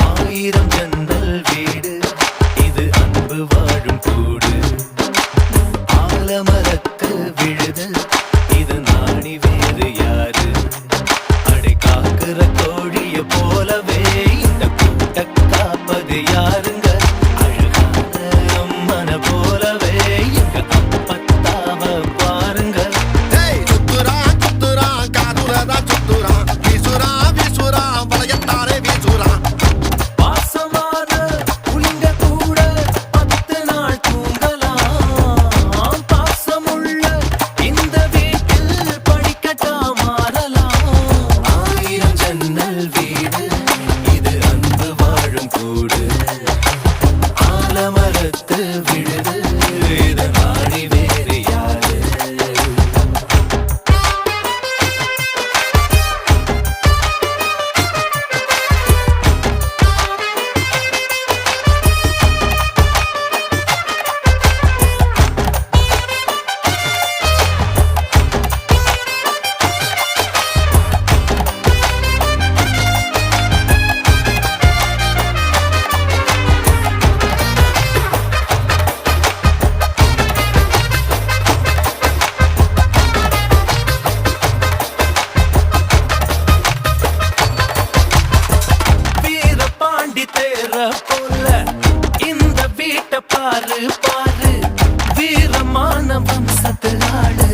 ஆயிரம் ஜன்னல் வீடு இது அன்பு வாழும் கூடு ஆலமரத்து விழுது இது நாணி வேறு யாரு அடை காக்குற கோழிய போலவே இந்த கூட்ட காப்பது யாருங்க அழகான அம்மன போலவே எங்க அப்பத்தாவ பாருங்க ஆலமரத்து விழுது இது நாடி வேறு யாரு போல இந்த வீட்டை பாரு பாரு வீரமான வம்சத்து ஆளு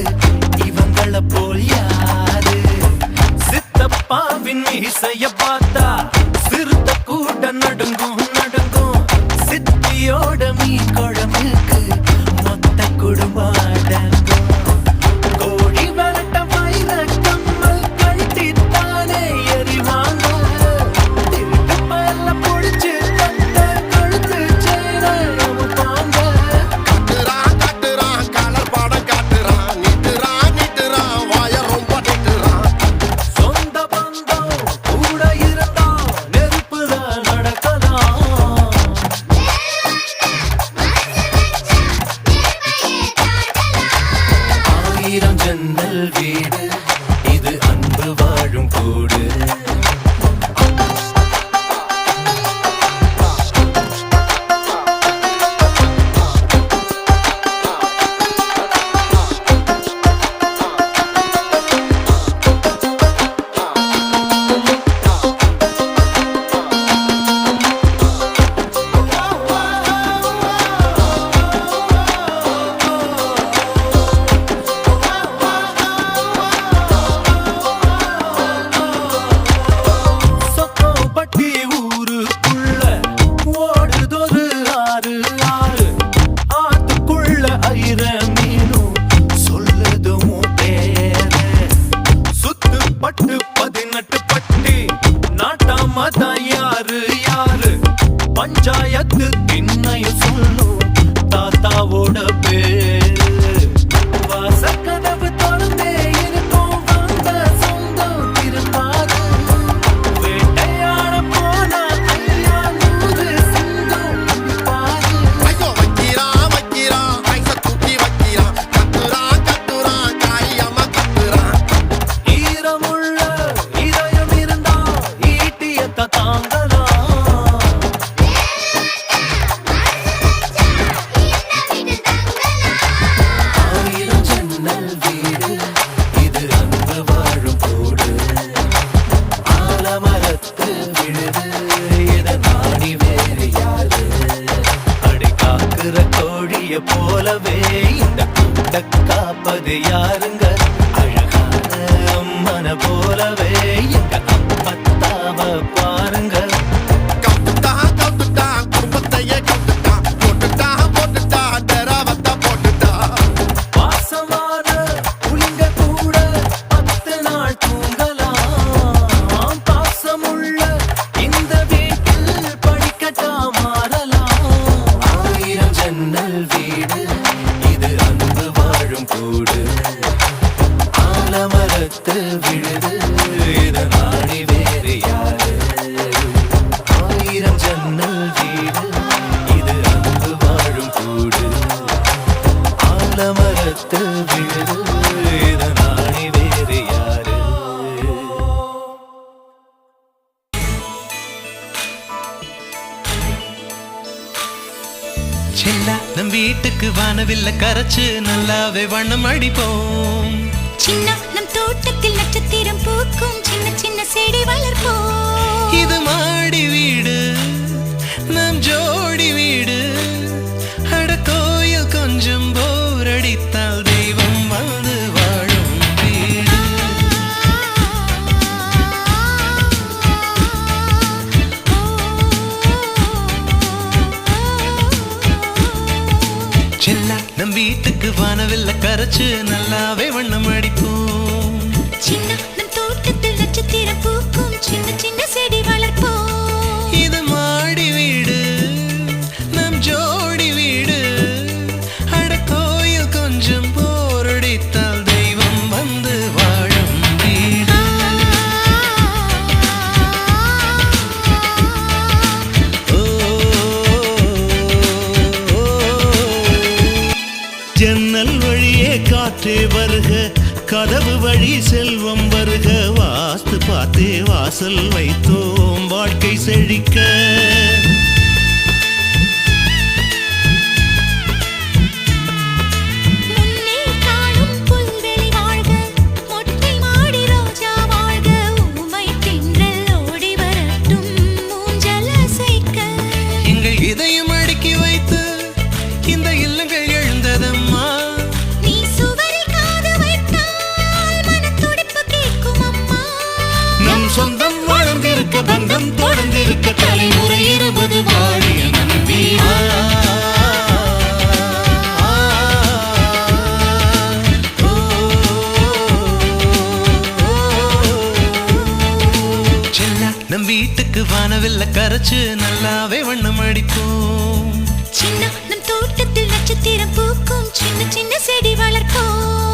இவங்கள போல் யாரு சித்தப்பாவின் மீசைய பார்த்தா சிறுத்த கூட நடுங்கும் நடுங்கும் சித்தியோட மீ குழம்புக்கு மொத்த குடும்பம் அடங்கும் கோழி வரட்ட வயிற கம்மல் கழட்டித்தானே எறிவாங்க ஜன்னல் வீடு இது அன்பு வாழும் கூடு பட்டு 18 பட்டி நாட்டாம யாரு யாரு பஞ்சாயத்து திண்ணையும் சொல்லும் தாத்தாவோட பேரு வாசக்கதவு திறந்தே இருக்கும் வந்த சொந்தம் திரும்பாது வேட்டையாட போன ஐயா நூறு சிங்கம் பாரு ஐயோ வைக்கிறா ஐச தூக்கி வைக்கிறா கத்துறா காரியமா கத்துறா ஈரமுள்ள இதயம் இருந்தா ஈட்டியத்த தாங்கலாம் ஆயிரம் ஜன்னல் வீடு இது அன்பு வாழும் கூடு ஆலமரத்து விழுது இத நாடி வேறு யாரு அடை காக்குற கோழிய போலவே இந்த கூட்ட காப்பது யாருங்க அழகான அம்மன போலவே எங்க அப்பத்தாவ பாருங்க கவுத்துட்டா குடும்பத்தையே கவுத்துட்டா போட்டுட்டா டெராவத்த போட்டுட்டா வாசமான புலிங்க கூட 10 நாள் தூங்கலாம் பாசமுள்ள இந்த வீட்டில் படிக்கட்டா மாறலாம் ஆயிரம் ஜன்னல் வீடு இது அன்பு வாழும் கூடு ஆலமரத்து விழுது இத நாடி வேறு யாரு ஆயிரம் ஜன்னல் வீடு இது அன்பு வாழும் கூடு ஆலமரத்து விழுது இத நாடி வேறு வானவில்ல கரைச்சு நல்லாவே வண்ணம் அடிப்போம். சின்ன நம் தோட்டத்தில் நட்சத்திரம் பூக்கும் சின்ன சின்ன செடி வளர்ப்போம். இது மாடி வீடு நம் ஜோடி வீடு. அட கோயில் கொஞ்சம் போர் அடித்தால் தெய்வம் வந்து வாழும் வீடு. செல்லா நம் வீட்டுக்கு வானவில்ல கரைச்சு நல்லாவே வண்ணம் அடிப்போம். சின்ன நம் தோட்டத்தில் நட்சத்திரம் பூக்கும் சின்ன சின்ன செடி வளர்ப்போம். இது மாடி வீடு நம் ஜோடி வீடு. அட கோயில் கொஞ்சம் போரடித்தால் தெய்வம் வந்து வாழும் வீடு. ஜன்னல் வழியே காற்றே வருக, கதவு வழி செல்வம் வருக. வாஸ்து பார்த்தே வாசல் வைத்தோம் வாழ்க்கை செழிக்க. முன்னே காணும் புல்வெளி வாழ்க, மொட்டை மாடி ரோஜா வாழ்க. ஊமை தென்றல் ஓடி வரட்டும் ஊஞ்சல் அசைக்க. எங்கள் இதயம் அடுக்கி வைத்து இந்த இல்லங்கள் எழுந்ததம்மா. நீ சுவரில் காது வைத்தால் மனத்துடிப்பு கேட்கும் அம்மா. நம் சொந்தம் வளர்ந்திருக்க, பந்தம் தொடர்ந்திருக்க, தலைமுறை 20 வாழிய நம் வீடு. செல்லா நம் வீட்டுக்கு வானவில்ல கரைச்சு நல்லாவே வண்ணம் அடிப்போம். சின்ன நம் தோட்டத்தில் நட்சத்திரம் பூக்கும் சின்ன சின்ன செடி வளர்ப்போம்.